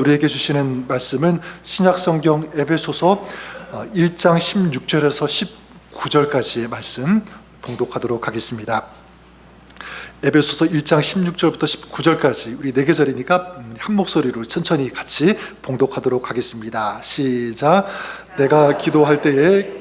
우리에게 주시는 말씀은 신약성경 에베소서 1장 16절에서 19절까지의 말씀 봉독하도록 하겠습니다. 에베소서 1장 16절부터 19절까지 우리 4계절이니까 한 목소리로 천천히 같이 봉독하도록 하겠습니다. 시작. 내가 기도할 때에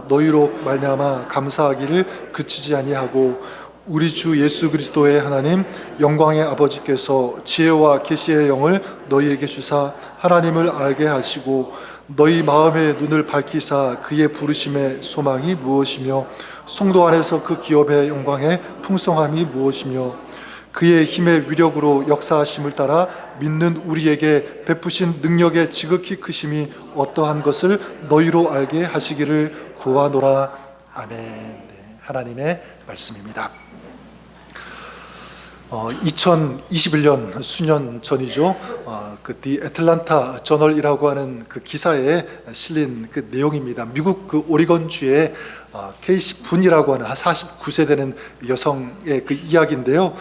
너희로 말미암아 감사하기를 그치지 아니하고 우리 주 예수 그리스도의 하나님 영광의 아버지께서 지혜와 계시의 영을 너희에게 주사 하나님을 알게 하시고 너희 마음의 눈을 밝히사 그의 부르심의 소망이 무엇이며 성도 안에서 그 기업의 영광의 풍성함이 무엇이며 그의 힘의 위력으로 역사하심을 따라 믿는 우리에게 베푸신 능력의 지극히 크심이 어떠한 것을 너희로 알게 하시기를 구하노라. 아멘. 하나님의 말씀입니다. 2021년 수년 전이죠. 디 애틀란타 저널이라고 하는 그 기사에 실린 그 내용입니다. 미국 그 오리건주의 케이시 분이라고 하는 한 49세 되는 여성의 그 이야기인데요.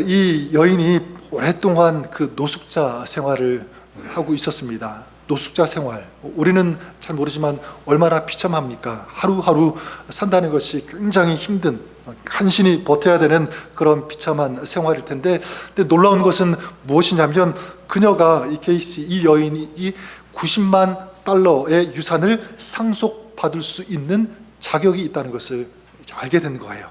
이 여인이 오랫동안 그 노숙자 생활을 하고 있었습니다. 노숙자 생활, 우리는 잘 모르지만 얼마나 비참합니까? 하루하루 산다는 것이 굉장히 힘든, 간신히 버텨야 되는 그런 비참한 생활일 텐데, 근데 놀라운 것은 무엇이냐면 그녀가 이 여인이 이 90만 달러의 유산을 상속받을 수 있는 자격이 있다는 것을 알게 된 거예요.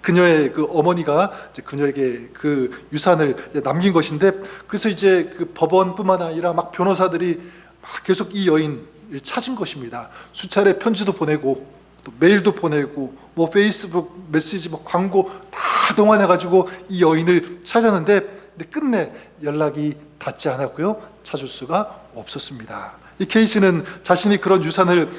그녀의 그 어머니가 이제 그녀에게 그 유산을 남긴 것인데, 그래서 이제 그 법원뿐만 아니라 막 변호사들이 막 계속 이 여인을 찾은 것입니다. 수차례 편지도 보내고 또 메일도 보내고 뭐 페이스북 메시지 뭐 광고 다 동원해가지고 이 여인을 찾았는데, 근데 끝내 연락이 닿지 않았고요, 찾을 수가 없었습니다. 이 케이시는 자신이 그런 유산을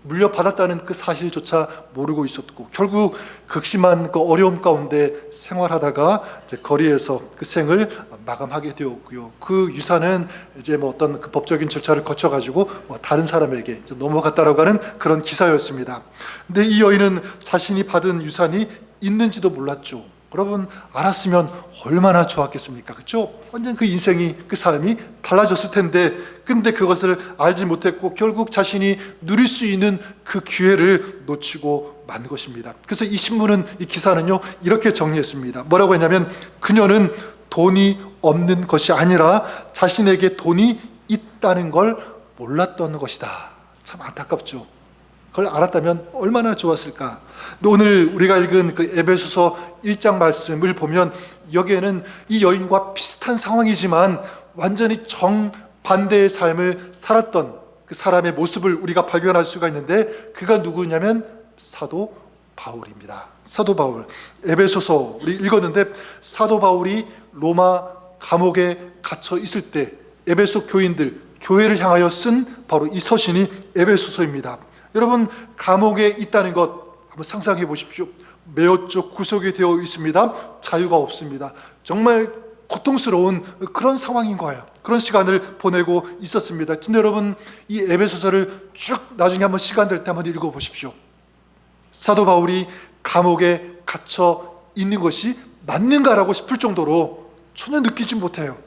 물려받았다는 그 사실조차 모르고 있었고, 결국 극심한 그 어려움 가운데 생활하다가 이제 거리에서 그 생을 마감하게 되었고요. 그 유산은 이제 뭐 어떤 그 법적인 절차를 거쳐가지고 뭐 다른 사람에게 넘어갔다라고 하는 그런 기사였습니다. 근데 이 여인은 자신이 받은 유산이 있는지도 몰랐죠. 여러분, 알았으면 얼마나 좋았겠습니까? 그렇죠? 완전 그 인생이, 그 삶이 달라졌을 텐데, 근데 그것을 알지 못했고 결국 자신이 누릴 수 있는 그 기회를 놓치고 만 것입니다. 그래서 이 신문은, 이 기사는요, 이렇게 정리했습니다. 뭐라고 했냐면, 그녀는 돈이 없는 것이 아니라 자신에게 돈이 있다는 걸 몰랐던 것이다. 참 안타깝죠. 그걸 알았다면 얼마나 좋았을까. 근데 오늘 우리가 읽은 그 에베소서 1장 말씀을 보면 여기에는 이 여인과 비슷한 상황이지만 완전히 정반대의 삶을 살았던 그 사람의 모습을 우리가 발견할 수가 있는데, 그가 누구냐면 사도 바울입니다. 사도 바울. 에베소서 우리 읽었는데, 사도 바울이 로마 감옥에 갇혀 있을 때 에베소 교인들, 교회를 향하여 쓴 바로 이 서신이 에베소서입니다. 여러분, 감옥에 있다는 것 한번 상상해 보십시오. 매어쪽 구속이 되어 있습니다. 자유가 없습니다. 정말 고통스러운 그런 상황인 거예요. 그런 시간을 보내고 있었습니다. 근데 여러분, 이 에베소서를 쭉 나중에 한번 시간 될 때 한번 읽어 보십시오. 사도 바울이 감옥에 갇혀 있는 것이 맞는가라고 싶을 정도로 전혀 느끼지 못해요.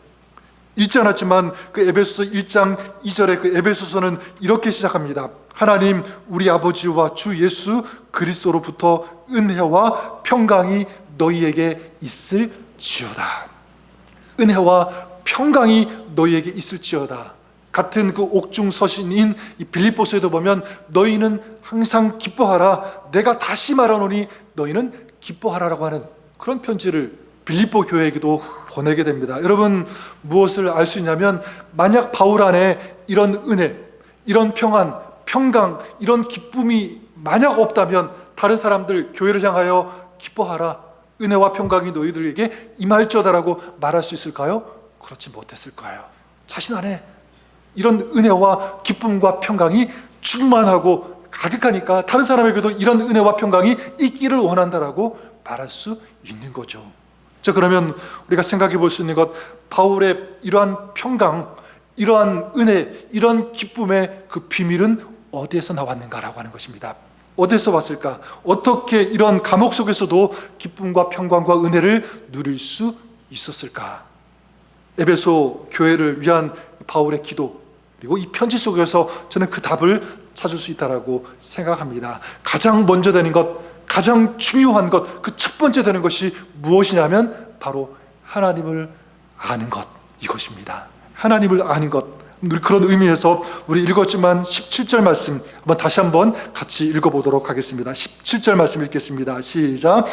읽지 않았지만 그 에베소서 1장 2절에 그 에베소서는 이렇게 시작합니다. 하나님 우리 아버지와 주 예수 그리스도로부터 은혜와 평강이 너희에게 있을지어다. 은혜와 평강이 너희에게 있을지어다. 같은 그 옥중 서신인 이 빌립보서에도 보면 너희는 항상 기뻐하라, 내가 다시 말하노니 너희는 기뻐하라라고 하는 그런 편지를 빌립보 교회에게도 보내게 됩니다. 여러분, 무엇을 알 수 있냐면, 만약 바울 안에 이런 은혜, 이런 평안, 평강, 이런 기쁨이 만약 없다면 다른 사람들 교회를 향하여 기뻐하라, 은혜와 평강이 너희들에게 임할지어다라고 말할 수 있을까요? 그렇지 못했을 거예요. 자신 안에 이런 은혜와 기쁨과 평강이 충만하고 가득하니까 다른 사람에게도 이런 은혜와 평강이 있기를 원한다라고 말할 수 있는 거죠. 자, 그러면 우리가 생각해 볼 수 있는 것, 바울의 이러한 평강, 이러한 은혜, 이런 기쁨의 그 비밀은 어디에서 나왔는가라고 하는 것입니다. 어디서 왔을까? 어떻게 이런 감옥 속에서도 기쁨과 평강과 은혜를 누릴 수 있었을까? 에베소 교회를 위한 바울의 기도, 그리고 이 편지 속에서 저는 그 답을 찾을 수 있다고 생각합니다. 가장 먼저 되는 것, 가장 중요한 것, 그 첫 번째 되는 것이 무엇이냐면 바로 하나님을 아는 것, 이것입니다. 하나님을 아는 것. 그런 의미에서 우리 읽었지만 17절 말씀 한번 다시 한번 같이 읽어보도록 하겠습니다. 17절 말씀 읽겠습니다. 시작.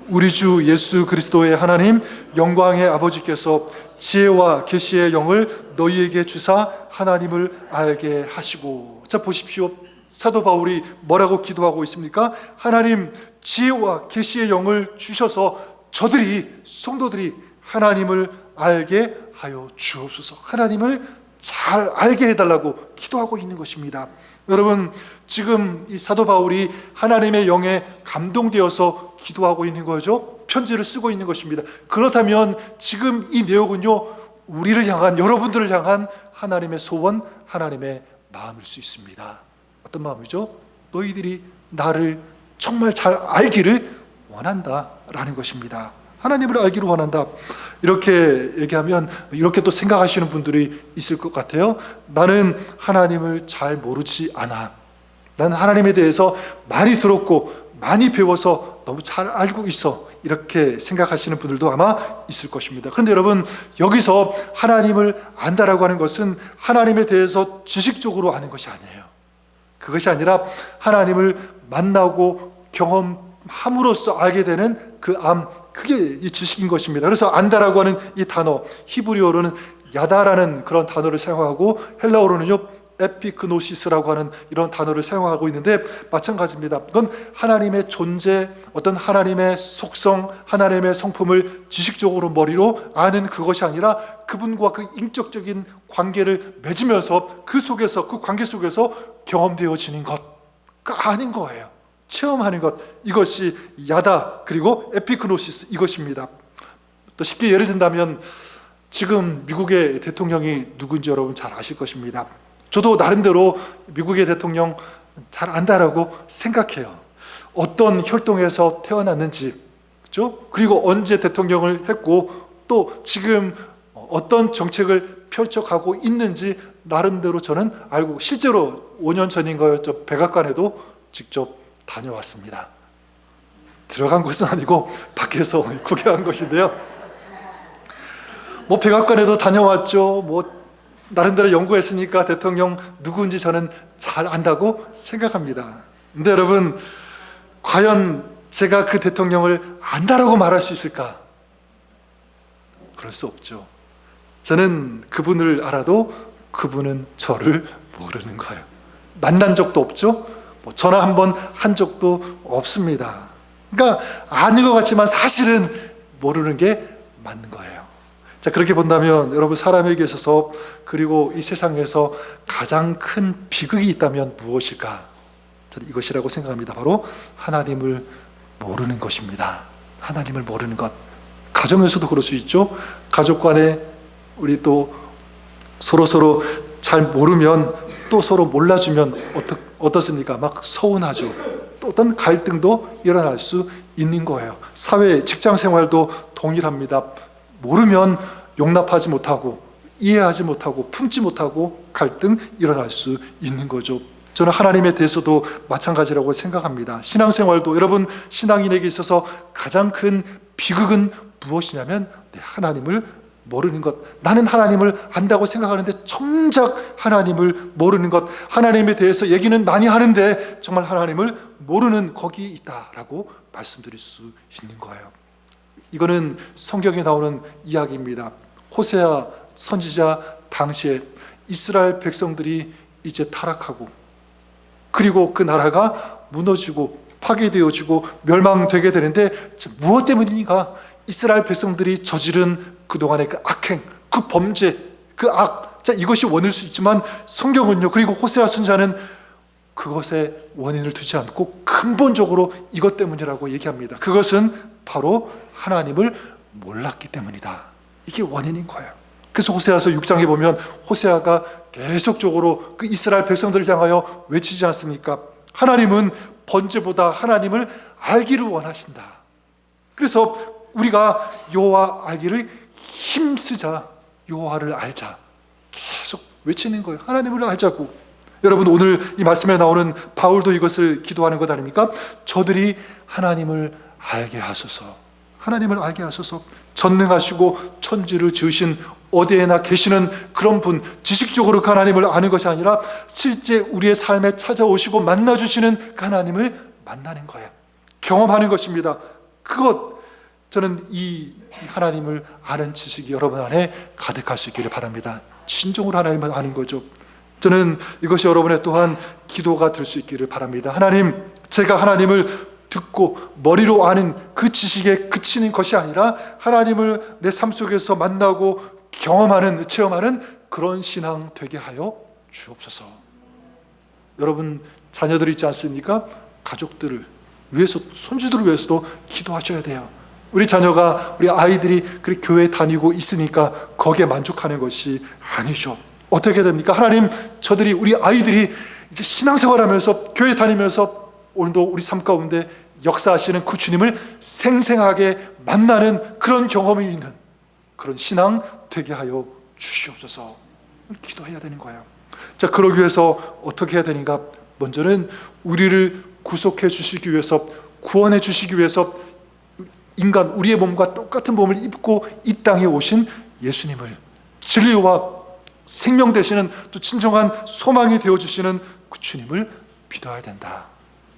우리 주 예수 그리스도의 하나님 영광의 아버지께서 지혜와 계시의 영을 너희에게 주사 하나님을 알게 하시고. 자, 보십시오. 사도 바울이 뭐라고 기도하고 있습니까? 하나님 지혜와 계시의 영을 주셔서 저들이, 성도들이 하나님을 알게 하여 주옵소서. 하나님을 잘 알게 해달라고 기도하고 있는 것입니다. 여러분, 지금 이 사도 바울이 하나님의 영에 감동되어서 기도하고 있는 거죠. 편지를 쓰고 있는 것입니다. 그렇다면 지금 이 내용은요, 우리를 향한, 여러분들을 향한 하나님의 소원, 하나님의 마음일 수 있습니다. 어떤 마음이죠? 너희들이 나를 정말 잘 알기를 원한다라는 것입니다. 하나님을 알기를 원한다. 이렇게 얘기하면 이렇게 또 생각하시는 분들이 있을 것 같아요. 나는 하나님을 잘 모르지 않아. 나는 하나님에 대해서 많이 들었고 많이 배워서 너무 잘 알고 있어. 이렇게 생각하시는 분들도 아마 있을 것입니다. 그런데 여러분, 여기서 하나님을 안다라고 하는 것은 하나님에 대해서 지식적으로 아는 것이 아니에요. 그것이 아니라 하나님을 만나고 경험함으로써 알게 되는 그 암, 그게 이 지식인 것입니다. 그래서 안다라고 하는 이 단어, 히브리어로는 야다라는 그런 단어를 사용하고 헬라어로는요 에피크노시스라고 하는 이런 단어를 사용하고 있는데 마찬가지입니다. 그건 하나님의 존재, 어떤 하나님의 속성, 하나님의 성품을 지식적으로 머리로 아는 그것이 아니라 그분과 그 인격적인 관계를 맺으면서 그 속에서, 그 관계 속에서 경험되어지는 것, 그 아는 거예요. 체험하는 것, 이것이 야다, 그리고 에피크노시스, 이것입니다. 또 쉽게 예를 든다면 지금 미국의 대통령이 누군지 여러분 잘 아실 것입니다. 저도 나름대로 미국의 대통령 잘 안다라고 생각해요. 어떤 혈통에서 태어났는지, 그렇죠? 그리고 언제 대통령을 했고 또 지금 어떤 정책을 펼쳐가고 있는지 나름대로 저는 알고, 실제로 5년 전인가요? 저 백악관에도 직접 다녀왔습니다. 들어간 것은 아니고 밖에서 구경한 것인데요. 뭐 백악관에도 다녀왔죠. 뭐 나름대로 연구했으니까 대통령 누구인지 저는 잘 안다고 생각합니다. 근데 여러분, 과연 제가 그 대통령을 안다라고 말할 수 있을까? 그럴 수 없죠. 저는 그분을 알아도 그분은 저를 모르는 거예요. 만난 적도 없죠. 뭐 전화 한번 한 적도 없습니다. 그러니까 아는 것 같지만 사실은 모르는 게 맞는 거예요. 자, 그렇게 본다면 여러분, 사람에게 있어서, 그리고 이 세상에서 가장 큰 비극이 있다면 무엇일까? 저는 이것이라고 생각합니다. 바로 하나님을 모르는 것입니다. 하나님을 모르는 것. 가정에서도 그럴 수 있죠. 가족 간에 우리 또 서로 잘 모르면, 또 서로 몰라주면 어떻습니까? 막 서운하죠. 또 어떤 갈등도 일어날 수 있는 거예요. 사회, 직장 생활도 동일합니다. 모르면 용납하지 못하고 이해하지 못하고 품지 못하고 갈등 일어날 수 있는 거죠. 저는 하나님에 대해서도 마찬가지라고 생각합니다. 신앙생활도, 여러분, 신앙인에게 있어서 가장 큰 비극은 무엇이냐면 하나님을 모르는 것. 나는 하나님을 안다고 생각하는데 정작 하나님을 모르는 것. 하나님에 대해서 얘기는 많이 하는데 정말 하나님을 모르는 거기 있다라고 말씀드릴 수 있는 거예요. 이거는 성경에 나오는 이야기입니다. 호세아 선지자 당시에 이스라엘 백성들이 이제 타락하고, 그리고 그 나라가 무너지고 파괴되어지고 멸망되게 되는데 무엇 때문인가? 이스라엘 백성들이 저지른 그동안의 그 악행, 그 범죄, 그 악. 자, 이것이 원인일 수 있지만 성경은요, 그리고 호세아 선지자는 그것에 원인을 두지 않고 근본적으로 이것 때문이라고 얘기합니다. 그것은 바로 하나님을 몰랐기 때문이다. 이게 원인인 거예요. 그래서 호세아서 6장에 보면 호세아가 계속적으로 그 이스라엘 백성들을 향하여 외치지 않습니까? 하나님은 번제보다 하나님을 알기를 원하신다. 그래서 우리가 여호와 알기를 힘쓰자. 여호와를 알자. 계속 외치는 거예요. 하나님을 알자고. 여러분, 오늘 이 말씀에 나오는 바울도 이것을 기도하는 것 아닙니까? 저들이 하나님을 알게 하소서. 하나님을 알게 하소서. 전능하시고 천지를 지으신 어디에나 계시는 그런 분, 지식적으로 그 하나님을 아는 것이 아니라 실제 우리의 삶에 찾아오시고 만나주시는 그 하나님을 만나는 거예요. 경험하는 것입니다. 그것, 저는 이 하나님을 아는 지식이 여러분 안에 가득할 수 있기를 바랍니다. 진정으로 하나님을 아는 거죠. 저는 이것이 여러분의 또한 기도가 될 수 있기를 바랍니다. 하나님, 제가 하나님을 듣고 머리로 아는 그 지식에 그치는 것이 아니라 하나님을 내 삶 속에서 만나고 경험하는, 체험하는 그런 신앙 되게 하여 주옵소서. 여러분, 자녀들 있지 않습니까? 가족들을 위해서, 손주들을 위해서도 기도하셔야 돼요. 우리 자녀가, 우리 아이들이 그렇게 교회에 다니고 있으니까 거기에 만족하는 것이 아니죠. 어떻게 됩니까? 하나님, 저들이, 우리 아이들이 이제 신앙생활하면서 교회 다니면서 오늘도 우리 삶 가운데 역사하시는 그 주님을 생생하게 만나는 그런 경험이 있는 그런 신앙 되게 하여 주시옵소서. 기도해야 되는 거예요. 자, 그러기 위해서 어떻게 해야 되는가? 먼저는 우리를 구속해 주시기 위해서, 구원해 주시기 위해서 인간, 우리의 몸과 똑같은 몸을 입고 이 땅에 오신 예수님을, 진리와 생명 되시는 또 진정한 소망이 되어주시는 그 주님을 믿어야 된다,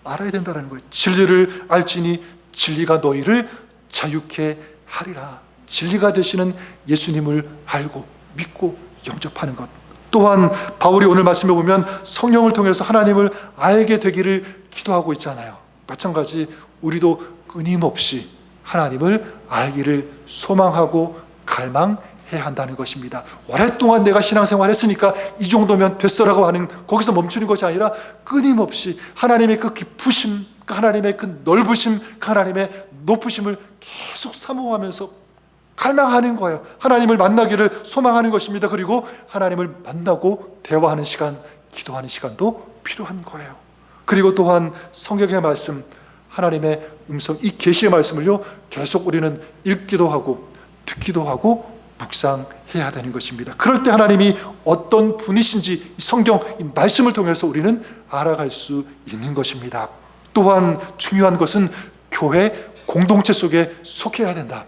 알아야 된다는 거예요. 진리를 알지니 진리가 너희를 자유케 하리라. 진리가 되시는 예수님을 알고 믿고 영접하는 것. 또한 바울이 오늘 말씀에 보면 성령을 통해서 하나님을 알게 되기를 기도하고 있잖아요. 마찬가지 우리도 끊임없이 하나님을 알기를 소망하고 갈망해야 한다는 것입니다. 오랫동안 내가 신앙생활 했으니까 이 정도면 됐어라고 하는, 거기서 멈추는 것이 아니라 끊임없이 하나님의 그 깊으심, 그 하나님의 그 넓으심, 그 하나님의 높으심을 계속 사모하면서 갈망하는 거예요. 하나님을 만나기를 소망하는 것입니다. 그리고 하나님을 만나고 대화하는 시간, 기도하는 시간도 필요한 거예요. 그리고 또한 성경의 말씀, 하나님의 음성, 이 계시의 말씀을요 계속 우리는 읽기도 하고 듣기도 하고 묵상해야 되는 것입니다. 그럴 때 하나님이 어떤 분이신지 이 성경, 이 말씀을 통해서 우리는 알아갈 수 있는 것입니다. 또한 중요한 것은 교회 공동체 속에 속해야 된다.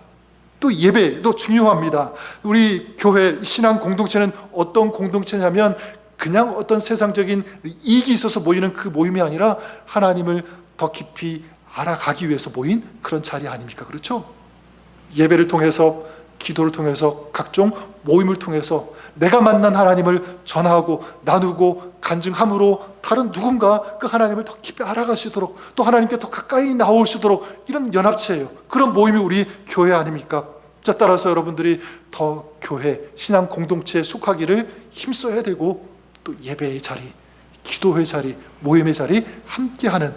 또 예배도 중요합니다. 우리 교회 신앙 공동체는 어떤 공동체냐면 그냥 어떤 세상적인 이익이 있어서 모이는 그 모임이 아니라 하나님을 더 깊이 알아가기 위해서 모인 그런 자리 아닙니까? 그렇죠? 예배를 통해서, 기도를 통해서, 각종 모임을 통해서 내가 만난 하나님을 전하고 나누고 간증함으로 다른 누군가 그 하나님을 더 깊이 알아갈 수 있도록, 또 하나님께 더 가까이 나올 수 있도록, 이런 연합체예요. 그런 모임이 우리 교회 아닙니까? 자, 따라서 여러분들이 더 교회, 신앙 공동체에 속하기를 힘써야 되고, 또 예배의 자리, 기도의 자리, 모임의 자리 함께하는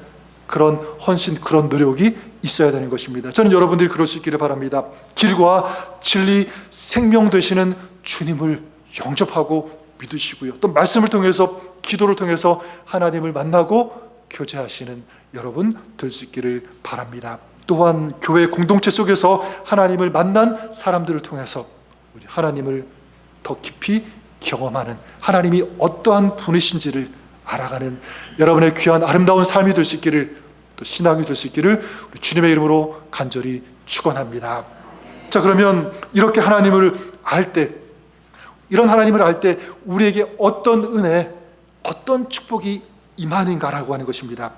그런 헌신, 그런 노력이 있어야 되는 것입니다. 저는 여러분들이 그럴 수 있기를 바랍니다. 길과 진리, 생명 되시는 주님을 영접하고 믿으시고요, 또 말씀을 통해서, 기도를 통해서 하나님을 만나고 교제하시는 여러분 될 수 있기를 바랍니다. 또한 교회 공동체 속에서 하나님을 만난 사람들을 통해서 우리 하나님을 더 깊이 경험하는, 하나님이 어떠한 분이신지를 알아가는 여러분의 귀한 아름다운 삶이 될 수 있기를, 또 신앙이 될 수 있기를 우리 주님의 이름으로 간절히 축원합니다. 자, 그러면 이렇게 하나님을 알 때, 이런 하나님을 알 때 우리에게 어떤 은혜, 어떤 축복이 임하는가라고 하는 것입니다.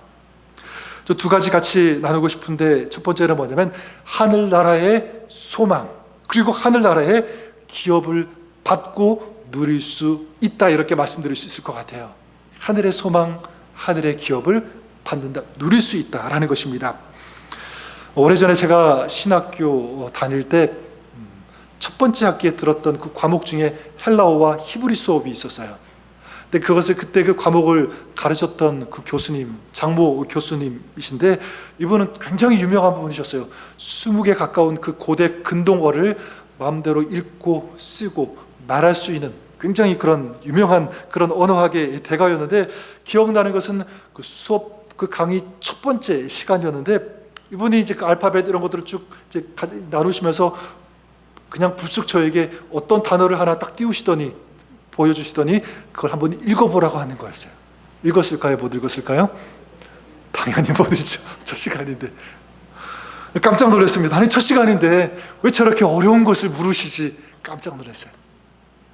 저 두 가지 같이 나누고 싶은데, 첫 번째는 뭐냐면 하늘나라의 소망, 그리고 하늘나라의 기업을 받고 누릴 수 있다, 이렇게 말씀드릴 수 있을 것 같아요. 하늘의 소망, 하늘의 기업을 받는다, 누릴 수 있다라는 것입니다. 오래전에 제가 신학교 다닐 때 첫 번째 학기에 들었던 그 과목 중에 헬라어와 히브리 수업이 있었어요. 근데 그것을, 그때 그 과목을 가르쳤던 그 교수님, 장모 교수님이신데, 이분은 굉장히 유명한 분이셨어요. 20개 가까운 그 고대 근동어를 마음대로 읽고 쓰고 말할 수 있는 굉장히 그런 유명한 그런 언어학의 대가였는데, 기억나는 것은 그 수업, 그 강의 첫 번째 시간이었는데, 이분이 이제 그 알파벳 이런 것들을 쭉 이제 나누시면서 그냥 불쑥 저에게 어떤 단어를 하나 딱 보여주시더니 그걸 한번 읽어보라고 하는 거였어요. 읽었을까요? 못 읽었을까요? 당연히 못 읽죠. 첫 시간인데. 깜짝 놀랐습니다. 아니 첫 시간인데 왜 저렇게 어려운 것을 물으시지? 깜짝 놀랐어요.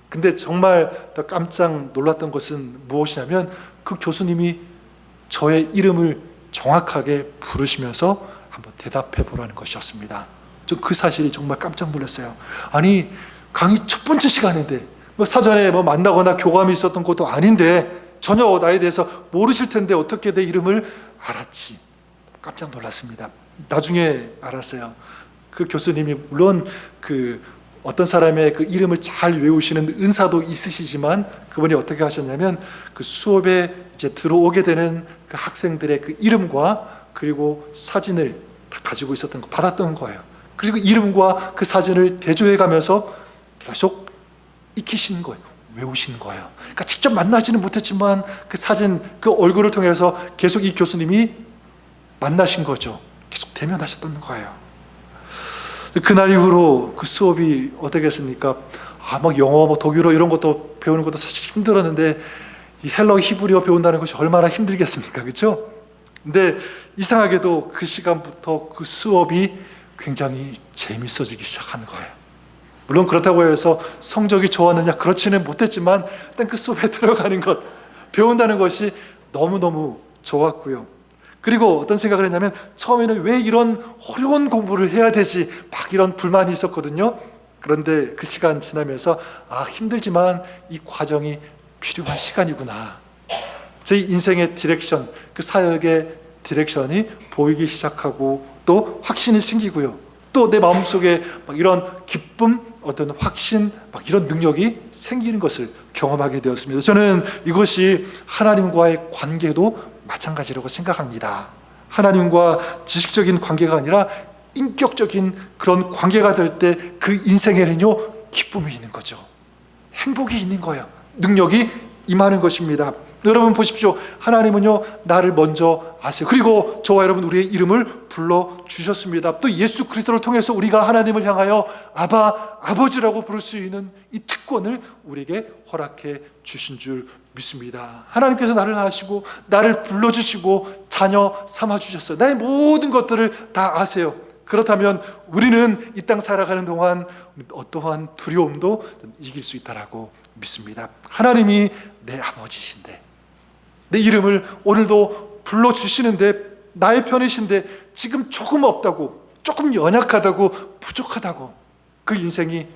근데 정말 더 깜짝 놀랐던 것은 무엇이냐면 그 교수님이 저의 이름을 정확하게 부르시면서 한번 대답해 보라는 것이었습니다. 저 그 사실이 정말 깜짝 놀랐어요. 아니 강의 첫 번째 시간인데 사전에 만나거나 교감이 있었던 것도 아닌데 전혀 나에 대해서 모르실 텐데 어떻게 내 이름을 알았지? 깜짝 놀랐습니다. 나중에 알았어요. 그 교수님이 물론 그 어떤 사람의 그 이름을 잘 외우시는 은사도 있으시지만 그분이 어떻게 하셨냐면 그 수업에 이제 들어오게 되는 그 학생들의 그 이름과 그리고 사진을 다 가지고 있었던 거 받았던 거예요. 그리고 이름과 그 사진을 대조해 가면서 계속 익히시는 거예요. 외우시는 거예요. 그러니까 직접 만나지는 못했지만 그 사진, 그 얼굴을 통해서 계속 이 교수님이 만나신 거죠. 계속 대면하셨던 거예요. 그날 이후로 그 수업이 어떻게 했습니까? 막 영어, 독일어 이런 것도 배우는 것도 사실 힘들었는데 이 헬러 히브리어 배운다는 것이 얼마나 힘들겠습니까? 그렇죠? 근데 이상하게도 그 시간부터 그 수업이 굉장히 재밌어지기 시작하는 거예요. 물론 그렇다고 해서 성적이 좋았느냐 그렇지는 못했지만 일단 그 수업에 들어가는 것, 배운다는 것이 너무너무 좋았고요. 그리고 어떤 생각을 했냐면 처음에는 왜 이런 어려운 공부를 해야 되지 막 이런 불만이 있었거든요. 그런데 그 시간 지나면서 힘들지만 이 과정이 필요한 시간이구나. 제 인생의 디렉션, 그 사역의 디렉션이 보이기 시작하고 또 확신이 생기고요. 또 내 마음속에 막 이런 기쁨, 어떤 확신, 막 이런 능력이 생기는 것을 경험하게 되었습니다. 저는 이것이 하나님과의 관계도 마찬가지라고 생각합니다. 하나님과 지식적인 관계가 아니라 인격적인 그런 관계가 될 때 그 인생에는요 기쁨이 있는 거죠. 행복이 있는 거예요. 능력이 임하는 것입니다. 여러분 보십시오. 하나님은요 나를 먼저 아세요. 그리고 저와 여러분 우리의 이름을 불러주셨습니다. 또 예수 그리스도를 통해서 우리가 하나님을 향하여 아버지라고 부를 수 있는 이 특권을 우리에게 허락해 주신 줄 믿습니다. 하나님께서 나를 아시고 나를 불러주시고 자녀 삼아주셨어요. 나의 모든 것들을 다 아세요. 그렇다면 우리는 이 땅 살아가는 동안 어떠한 두려움도 이길 수 있다라고 믿습니다. 하나님이 내 아버지신데 내 이름을 오늘도 불러주시는데 나의 편이신데 지금 조금 없다고, 조금 연약하다고, 부족하다고 그 인생이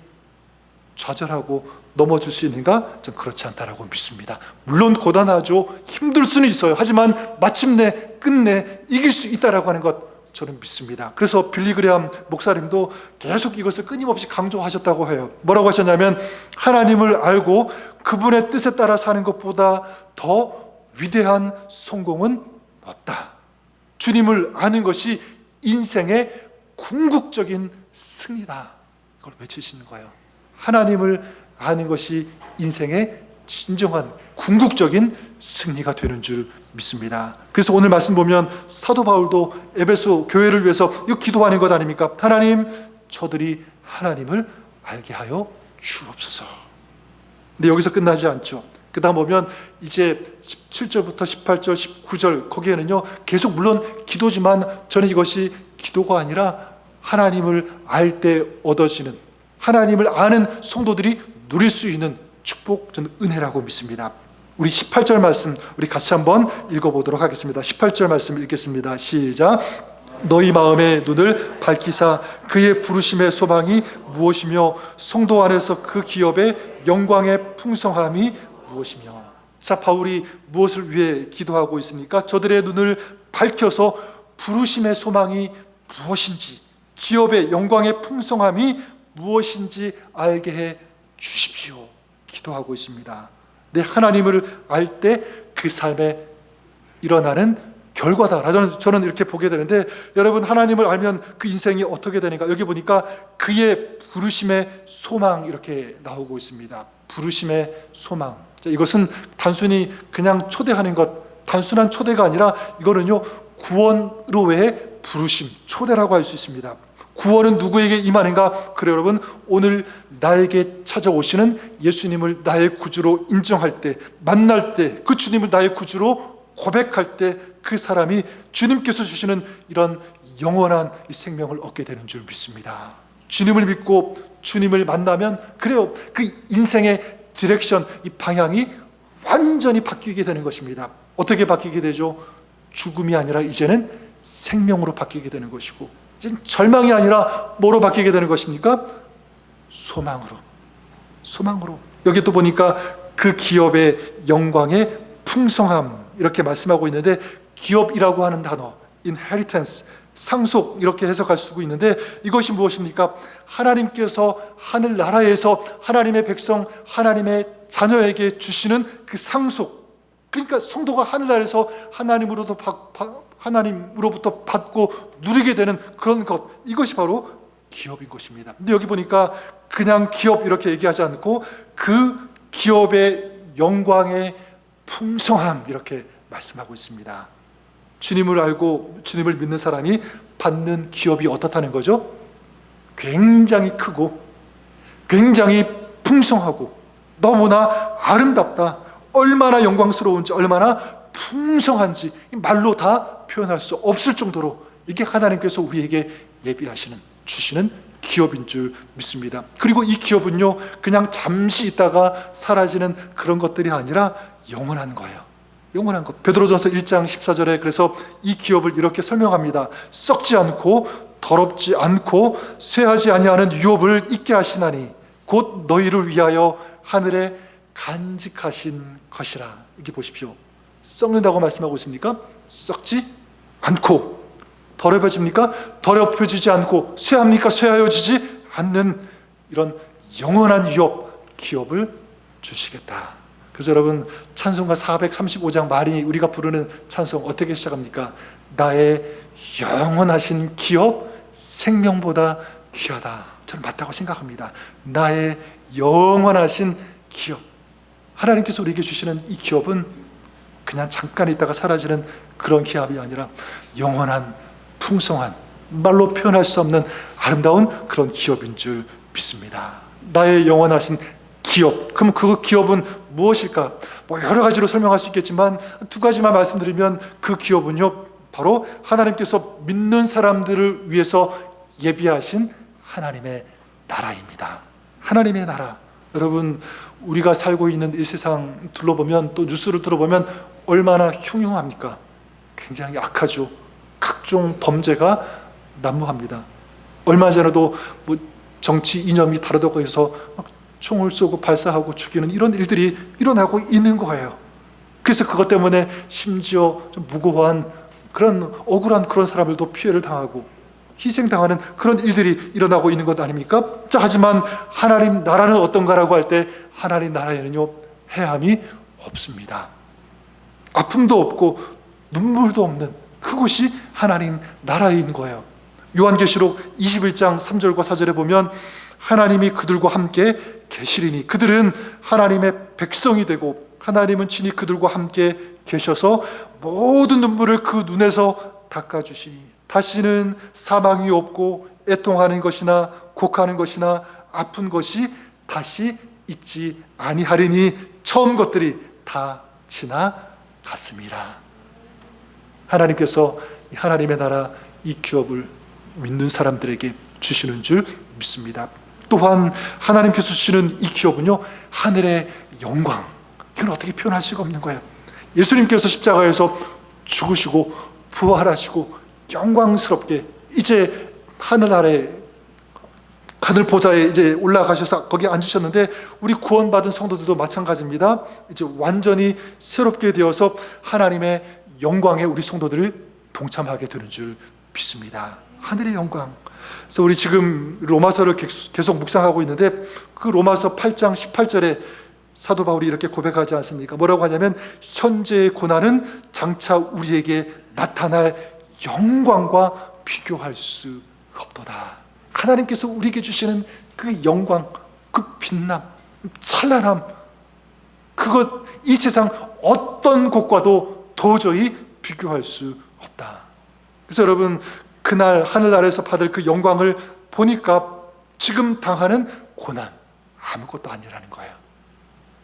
좌절하고 넘어질 수 있는가? 전 그렇지 않다라고 믿습니다. 물론 고단하죠. 힘들 수는 있어요. 하지만 마침내 끝내 이길 수 있다라고 하는 것 저는 믿습니다. 그래서 빌리 그레함 목사님도 계속 이것을 끊임없이 강조하셨다고 해요. 뭐라고 하셨냐면 하나님을 알고 그분의 뜻에 따라 사는 것보다 더 위대한 성공은 없다. 주님을 아는 것이 인생의 궁극적인 승리다. 이걸 외치시는 거예요. 하나님을 아는 것이 인생의 진정한 궁극적인 승리가 되는 줄 믿습니다. 그래서 오늘 말씀 보면 사도 바울도 에베소 교회를 위해서 이거 기도하는 것 아닙니까? 하나님, 저들이 하나님을 알게 하여 주옵소서. 근데 여기서 끝나지 않죠. 그 다음 보면 이제 17절부터 18절, 19절 거기에는요 계속 물론 기도지만 저는 이것이 기도가 아니라 하나님을 알 때 얻어지는, 하나님을 아는 성도들이 누릴 수 있는 축복, 저는 은혜라고 믿습니다. 우리 18절 말씀 우리 같이 한번 읽어보도록 하겠습니다. 18절 말씀 읽겠습니다. 시작. 너희 마음의 눈을 밝히사 그의 부르심의 소망이 무엇이며 성도 안에서 그 기업의 영광의 풍성함이 무엇이며. 자, 바울이 무엇을 위해 기도하고 있습니까? 저들의 눈을 밝혀서 부르심의 소망이 무엇인지, 기업의 영광의 풍성함이 무엇인지 알게 해 주십시오. 기도하고 있습니다. 내 하나님을 알 때 그 삶에 일어나는 결과다. 저는 이렇게 보게 되는데 여러분 하나님을 알면 그 인생이 어떻게 되는가? 여기 보니까 그의 부르심의 소망 이렇게 나오고 있습니다. 부르심의 소망. 자, 이것은 단순히 그냥 초대하는 것, 단순한 초대가 아니라 이거는요 구원으로의 부르심, 초대라고 할 수 있습니다. 구원은 누구에게 임하는가? 그래 여러분, 오늘 나에게 찾아오시는 예수님을 나의 구주로 인정할 때, 만날 때, 그 주님을 나의 구주로 고백할 때 그 사람이 주님께서 주시는 이런 영원한 이 생명을 얻게 되는 줄 믿습니다. 주님을 믿고 주님을 만나면 그래요, 그 인생의 디렉션, 이 방향이 완전히 바뀌게 되는 것입니다. 어떻게 바뀌게 되죠? 죽음이 아니라 이제는 생명으로 바뀌게 되는 것이고, 이제 절망이 아니라 뭐로 바뀌게 되는 것입니까? 소망으로. 여기 또 보니까 그 기업의 영광의 풍성함 이렇게 말씀하고 있는데, 기업이라고 하는 단어, inheritance, 상속 이렇게 해석할 수 있는데, 이것이 무엇입니까? 하나님께서 하늘나라에서 하나님의 백성, 하나님의 자녀에게 주시는 그 상속, 그러니까 성도가 하늘나라에서 하나님으로부터 받고 누리게 되는 그런 것, 이것이 바로 기업인 것입니다. 근데 여기 보니까 그냥 기업 이렇게 얘기하지 않고 그 기업의 영광의 풍성함 이렇게 말씀하고 있습니다. 주님을 알고 주님을 믿는 사람이 받는 기업이 어떻다는 거죠? 굉장히 크고 굉장히 풍성하고 너무나 아름답다. 얼마나 영광스러운지, 얼마나 풍성한지 말로 다 표현할 수 없을 정도로 이게 하나님께서 우리에게 예비하시는, 주시는 기업인 줄 믿습니다. 그리고 이 기업은요, 그냥 잠시 있다가 사라지는 그런 것들이 아니라 영원한 거예요. 영원한 것. 베드로전서 1장 14절에 그래서 이 기업을 이렇게 설명합니다. 썩지 않고 더럽지 않고 쇠하지 아니하는 유업을 있게 하시나니 곧 너희를 위하여 하늘에 간직하신 것이라. 이게 보십시오. 썩는다고 말씀하고 있습니까? 썩지 않고. 더럽혀집니까? 더럽혀지지 않고. 쇠합니까? 쇠하여지지 않는 이런 영원한 유업, 기업을 주시겠다. 그래서 여러분, 찬송가 435장 말이 우리가 부르는 찬송 어떻게 시작합니까? 나의 영원하신 기업, 생명보다 귀하다. 저는 맞다고 생각합니다. 나의 영원하신 기업. 하나님께서 우리에게 주시는 이 기업은 그냥 잠깐 있다가 사라지는 그런 기업이 아니라 영원한, 풍성한, 말로 표현할 수 없는 아름다운 그런 기업인 줄 믿습니다. 나의 영원하신 기업. 그럼 그 기업은 무엇일까? 여러 가지로 설명할 수 있겠지만 두 가지만 말씀드리면, 그 기업은요, 바로 하나님께서 믿는 사람들을 위해서 예비하신 하나님의 나라입니다. 하나님의 나라. 여러분, 우리가 살고 있는 이 세상 둘러보면, 또 뉴스를 들어보면 얼마나 흉흉합니까? 굉장히 악하죠. 각종 범죄가 난무합니다. 얼마 전에도 정치 이념이 다르다고 해서 총을 쏘고 발사하고 죽이는 이런 일들이 일어나고 있는 거예요. 그래서 그것 때문에 심지어 좀 무고한 그런 억울한 그런 사람들도 피해를 당하고 희생당하는 그런 일들이 일어나고 있는 것 아닙니까? 자, 하지만 하나님 나라는 어떤가라고 할 때, 하나님 나라에는요, 해함이 없습니다. 아픔도 없고 눈물도 없는 그곳이 하나님 나라인 거예요. 요한계시록 21장 3절과 4절에 보면, 하나님이 그들과 함께 계시리니 그들은 하나님의 백성이 되고 하나님은 친히 그들과 함께 계셔서 모든 눈물을 그 눈에서 닦아주시니 다시는 사망이 없고 애통하는 것이나 곡하는 것이나 아픈 것이 다시 있지 아니하리니 처음 것들이 다 지나갔음이라. 하나님께서 하나님의 나라, 이 기업을 믿는 사람들에게 주시는 줄 믿습니다. 또한 하나님께서 주시는 이 기업은요, 하늘의 영광. 이건 어떻게 표현할 수가 없는 거예요. 예수님께서 십자가에서 죽으시고 부활하시고 영광스럽게 이제 하늘 아래, 하늘 보좌에 이제 올라가셔서 거기 앉으셨는데, 우리 구원받은 성도들도 마찬가지입니다. 이제 완전히 새롭게 되어서 하나님의 영광에 우리 성도들을 동참하게 되는 줄 믿습니다. 하늘의 영광. 그래서 우리 지금 로마서를 계속 묵상하고 있는데, 그 로마서 8장 18절에 사도 바울이 이렇게 고백하지 않습니까? 뭐라고 하냐면, 현재의 고난은 장차 우리에게 나타날 영광과 비교할 수 없도다. 하나님께서 우리에게 주시는 그 영광, 그 빛남, 찬란함, 그것 이 세상 어떤 것과도 도저히 비교할 수 없다. 그래서 여러분, 그날 하늘 아래에서 받을 그 영광을 보니까 지금 당하는 고난 아무것도 아니라는 거예요.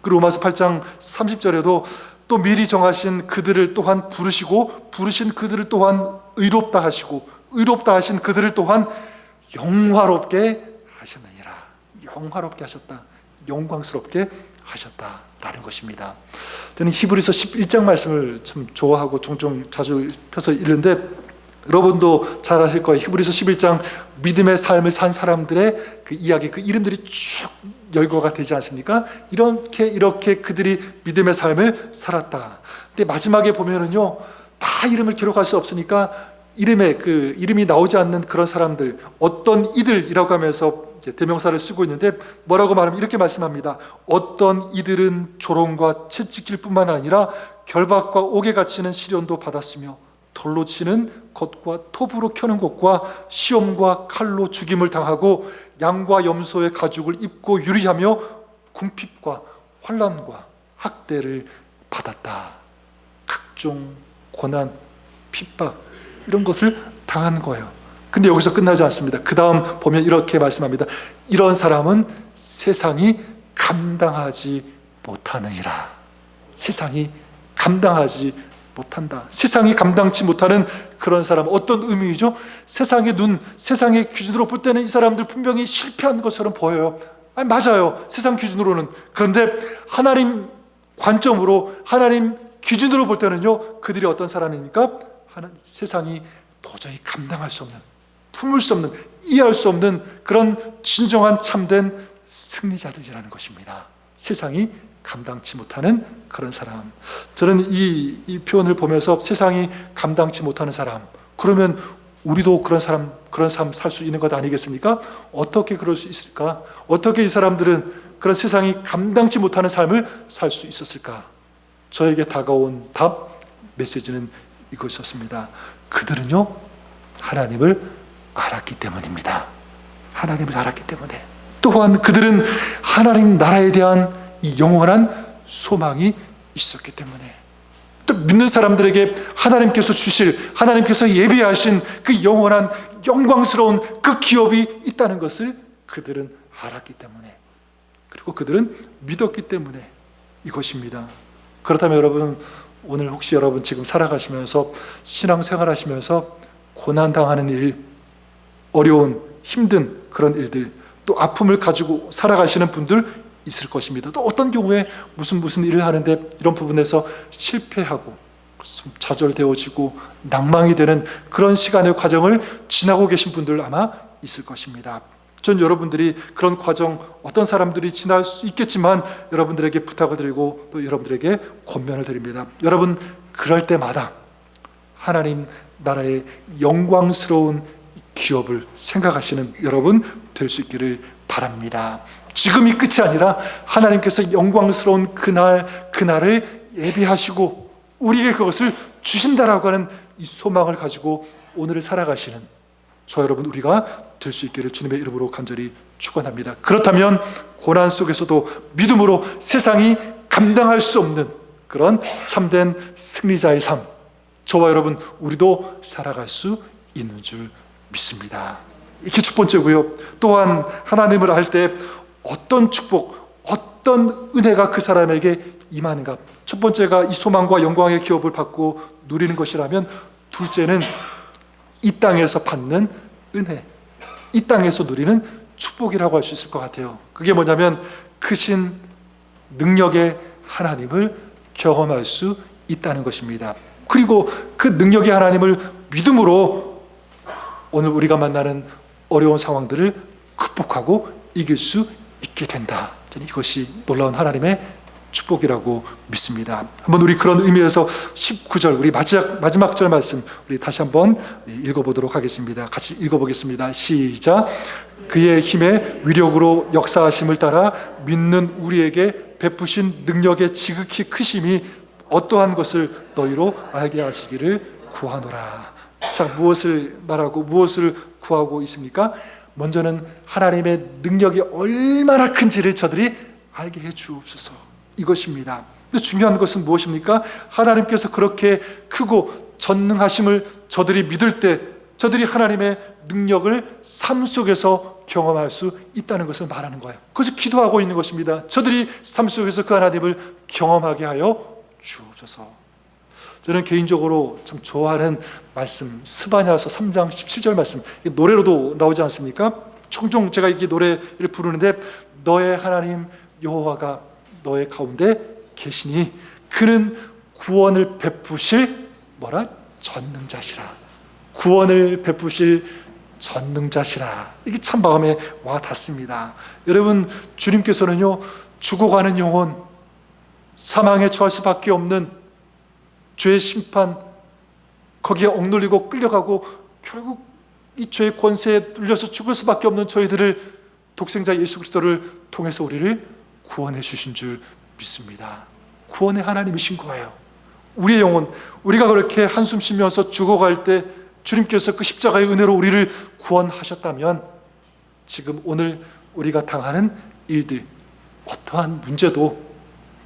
그 로마서 8장 30절에도 또 미리 정하신 그들을 또한 부르시고 부르신 그들을 또한 의롭다 하시고 의롭다 하신 그들을 또한 영화롭게 하셨느니라. 영화롭게 하셨다. 영광스럽게 하셨다라는 것입니다. 저는 히브리서 11장 말씀을 참 좋아하고 종종 자주 펴서 읽는데 여러분도 잘 아실 거예요. 히브리서 11장 믿음의 삶을 산 사람들의 그 이야기, 그 이름들이 쭉 열거가 되지 않습니까? 이렇게 그들이 믿음의 삶을 살았다. 근데 마지막에 보면은요, 다 이름을 기록할 수 없으니까 이름이 나오지 않는 그런 사람들, 어떤 이들이라고 하면서 이제 대명사를 쓰고 있는데 뭐라고 말하면 이렇게 말씀합니다. 어떤 이들은 조롱과 채찍질 뿐만 아니라 결박과 옥에 갇히는 시련도 받았으며 돌로 치는 것과 톱으로 켜는 것과 시험과 칼로 죽임을 당하고 양과 염소의 가죽을 입고 유리하며 궁핍과 환난과 학대를 받았다. 각종 고난, 핍박 이런 것을 당한 거예요. 근데 여기서 끝나지 않습니다. 그 다음 보면 이렇게 말씀합니다. 이런 사람은 세상이 감당하지 못하느니라. 세상이 감당하지 못한다. 세상이 감당치 못하는 그런 사람, 어떤 의미이죠? 세상의 눈, 세상의 기준으로 볼 때는 이 사람들 분명히 실패한 것처럼 보여요. 아니, 맞아요. 세상 기준으로는. 그런데 하나님 관점으로, 하나님 기준으로 볼 때는요, 그들이 어떤 사람입니까? 세상이 도저히 감당할 수 없는, 품을 수 없는, 이해할 수 없는 그런 진정한 참된 승리자들이라는 것입니다. 세상이 감당치 못하는 그런 사람. 저는 이 표현을 보면서 세상이 감당치 못하는 사람, 그러면 우리도 그런 삶 살 수 있는 것 아니겠습니까? 어떻게 그럴 수 있을까? 어떻게 이 사람들은 그런 세상이 감당치 못하는 삶을 살 수 있었을까? 저에게 다가온 메시지는 이것이었습니다. 그들은요, 하나님을 알았기 때문입니다. 하나님을 알았기 때문에. 또한 그들은 하나님 나라에 대한 이 영원한 소망이 있었기 때문에, 또 믿는 사람들에게 하나님께서 주실, 하나님께서 예비하신 그 영원한 영광스러운 그 기업이 있다는 것을 그들은 알았기 때문에, 그리고 그들은 믿었기 때문에 이것입니다. 그렇다면 여러분, 오늘 혹시 여러분 지금 살아가시면서 신앙생활 하시면서 고난당하는 일, 어려운 힘든 그런 일들, 또 아픔을 가지고 살아가시는 분들 있을 것입니다. 또 어떤 경우에 무슨 일을 하는데 이런 부분에서 실패하고 좌절되어지고 낭망이 되는 그런 시간의 과정을 지나고 계신 분들 아마 있을 것입니다. 전 여러분들이 그런 과정, 어떤 사람들이 지날 수 있겠지만 여러분들에게 부탁을 드리고 또 여러분들에게 권면을 드립니다. 여러분, 그럴 때마다 하나님 나라의 영광스러운 기업을 생각하시는 여러분 될 수 있기를 바랍니다. 지금이 끝이 아니라 하나님께서 영광스러운 그날을 예비하시고 우리에게 그것을 주신다라고 하는 이 소망을 가지고 오늘을 살아가시는 저 여러분 우리가 될 수 있기를 주님의 이름으로 간절히 축원합니다. 그렇다면 고난 속에서도 믿음으로 세상이 감당할 수 없는 그런 참된 승리자의 삶, 저와 여러분 우리도 살아갈 수 있는 줄 믿습니다. 이게 첫 번째고요. 또한 하나님을 알 때 어떤 축복, 어떤 은혜가 그 사람에게 임하는가. 첫 번째가 이 소망과 영광의 기업을 받고 누리는 것이라면, 둘째는 이 땅에서 받는 은혜, 이 땅에서 누리는 축복이라고 할 수 있을 것 같아요. 그게 뭐냐면 크신 능력의 하나님을 경험할 수 있다는 것입니다. 그리고 그 능력의 하나님을 믿음으로 오늘 우리가 만나는 어려운 상황들을 극복하고 이길 수 있게 된다. 저는 이것이 놀라운 하나님의 축복이라고 믿습니다. 한번 우리 그런 의미에서 19절, 우리 마지막 절 말씀 우리 다시 한번 읽어보도록 하겠습니다. 같이 읽어보겠습니다. 시작. 그의 힘의 위력으로 역사하심을 따라 믿는 우리에게 베푸신 능력의 지극히 크심이 어떠한 것을 너희로 알게 하시기를 구하노라. 자, 무엇을 말하고 무엇을 구하고 있습니까? 먼저는 하나님의 능력이 얼마나 큰지를 저들이 알게 해 주옵소서, 이것입니다. 근데 중요한 것은 무엇입니까? 하나님께서 그렇게 크고 전능하심을 저들이 믿을 때, 저들이 하나님의 능력을 삶 속에서 경험할 수 있다는 것을 말하는 거예요. 그래서 기도하고 있는 것입니다. 저들이 삶 속에서 그 하나님을 경험하게 하여 주옵소서. 저는 개인적으로 참 좋아하는 말씀, 스바냐서 3장 17절 말씀, 노래로도 나오지 않습니까? 종종 제가 이 노래를 부르는데, 너의 하나님 여호와가 너의 가운데 계시니 그는 구원을 베푸실 전능자시라. 구원을 베푸실 전능자시라. 이게 참 마음에 와 닿습니다. 여러분, 주님께서는요, 죽어가는 영혼, 사망에 처할 수밖에 없는 죄의 심판, 거기에 억눌리고 끌려가고 결국 이 죄의 권세에 눌려서 죽을 수밖에 없는 저희들을 독생자 예수 그리스도를 통해서 우리를 구원해 주신 줄 믿습니다. 구원의 하나님이신 거예요. 우리의 영혼, 우리가 그렇게 한숨 쉬면서 죽어갈 때 주님께서 그 십자가의 은혜로 우리를 구원하셨다면, 지금 오늘 우리가 당하는 일들, 어떠한 문제도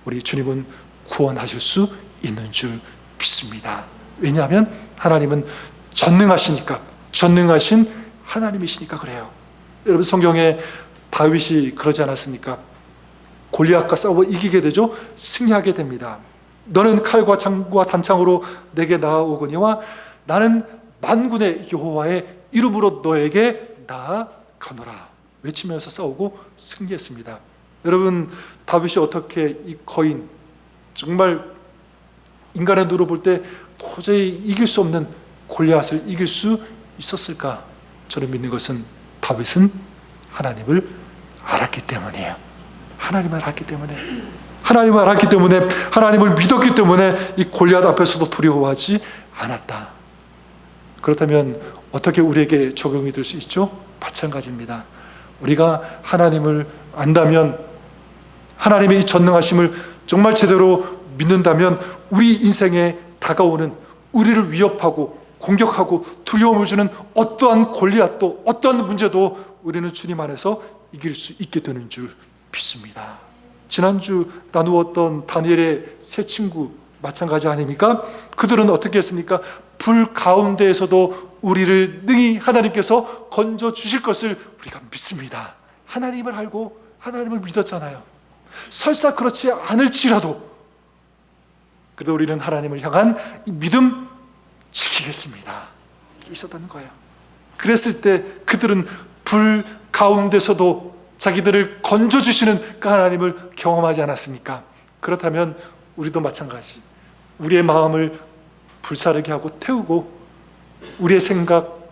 우리 주님은 구원하실 수 있는 줄 믿습니다. 왜냐하면 하나님은 전능하시니까, 전능하신 하나님이시니까 그래요. 여러분, 성경에 다윗이 그러지 않았습니까? 골리앗과 싸워 이기게 되죠. 승리하게 됩니다. 너는 칼과 창과 단창으로 내게 나아오거니와 나는 만군의 여호와의 이름으로 너에게 나아가노라 외치면서 싸우고 승리했습니다. 여러분, 다윗이 어떻게 이 거인, 정말 인간의 눈으로 볼 때 도저히 이길 수 없는 골리앗을 이길 수 있었을까? 저는 믿는 것은 다윗은 하나님을 알았기 때문이에요. 하나님을 알았기 때문에, 하나님을 알았기 때문에, 하나님을 믿었기 때문에 이 골리앗 앞에서도 두려워하지 않았다. 그렇다면 어떻게 우리에게 적용이 될 수 있죠? 마찬가지입니다. 우리가 하나님을 안다면, 하나님의 이 전능하심을 정말 제대로 믿는다면, 우리 인생에 다가오는, 우리를 위협하고 공격하고 두려움을 주는 어떠한 골리앗도, 어떠한 문제도 우리는 주님 안에서 이길 수 있게 되는 줄 믿습니다. 지난주 나누었던 다니엘의 세 친구 마찬가지 아닙니까? 그들은 어떻게 했습니까? 불 가운데에서도 우리를 능히 하나님께서 건져 주실 것을 우리가 믿습니다. 하나님을 알고 하나님을 믿었잖아요. 설사 그렇지 않을지라도 그래도 우리는 하나님을 향한 이 믿음 지키겠습니다. 이게 있었다는 거예요. 그랬을 때 그들은 불 가운데서도 자기들을 건져주시는 그 하나님을 경험하지 않았습니까? 그렇다면 우리도 마찬가지, 우리의 마음을 불사르게 하고 태우고 우리의 생각,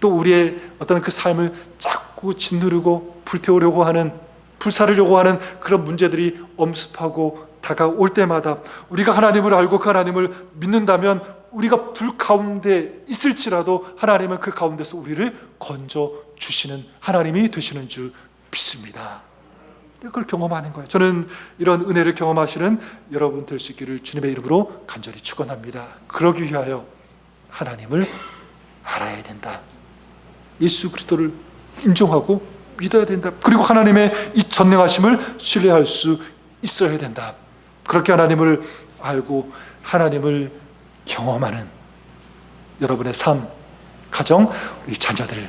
또 우리의 어떤 그 삶을 자꾸 짓누르고 불태우려고 하는, 불사르려고 하는 그런 문제들이 엄습하고 다가올 때마다 우리가 하나님을 알고 그 하나님을 믿는다면, 우리가 불 가운데 있을지라도 하나님은 그 가운데서 우리를 건져주시는 하나님이 되시는 줄 믿습니다. 그걸 경험하는 거예요. 저는 이런 은혜를 경험하시는 여러분 될 수 있기를 주님의 이름으로 간절히 축원합니다. 그러기 위하여 하나님을 알아야 된다. 예수 그리스도를 인정하고 믿어야 된다. 그리고 하나님의 이 전능하심을 신뢰할 수 있어야 된다. 그렇게 하나님을 알고 하나님을 경험하는 여러분의 삶, 가정, 우리 자녀들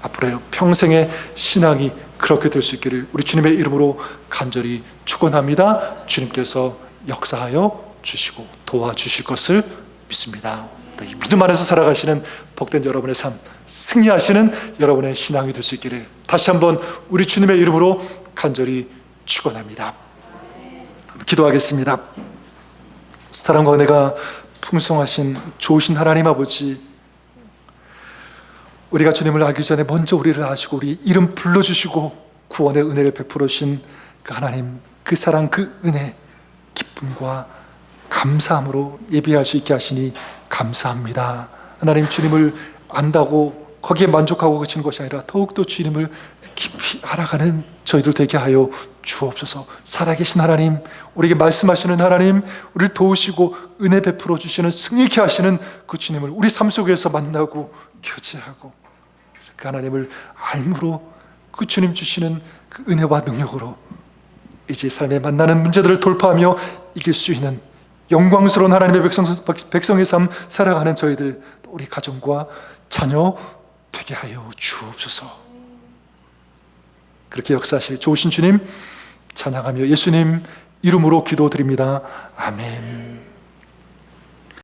앞으로의 평생의 신앙이 그렇게 될 수 있기를 우리 주님의 이름으로 간절히 축원합니다. 주님께서 역사하여 주시고 도와주실 것을 믿습니다. 이 믿음 안에서 살아가시는 복된 여러분의 삶, 승리하시는 여러분의 신앙이 될 수 있기를 다시 한번 우리 주님의 이름으로 간절히 축원합니다. 기도하겠습니다. 사랑과 은혜가 풍성하신 좋으신 하나님 아버지, 우리가 주님을 알기 전에 먼저 우리를 아시고 우리 이름 불러주시고 구원의 은혜를 베풀어 주신 그 하나님, 그 사랑, 그 은혜, 기쁨과 감사함으로 예배할 수 있게 하시니 감사합니다. 하나님, 주님을 안다고 거기에 만족하고 그치는 것이 아니라 더욱더 주님을 깊이 알아가는 저희들 되게 하여 주옵소서. 살아계신 하나님, 우리에게 말씀하시는 하나님, 우리를 도우시고 은혜 베풀어 주시는, 승리케 하시는 그 주님을 우리 삶 속에서 만나고 교제하고 그 하나님을 알므로 그 주님 주시는 그 은혜와 능력으로 이제 삶에 만나는 문제들을 돌파하며 이길 수 있는 영광스러운 하나님의 백성의 삶 살아가는 저희들, 우리 가정과 자녀 되게 하여 주옵소서. 그렇게 역사하실 좋으신 주님 찬양하며 예수님 이름으로 기도드립니다. 아멘.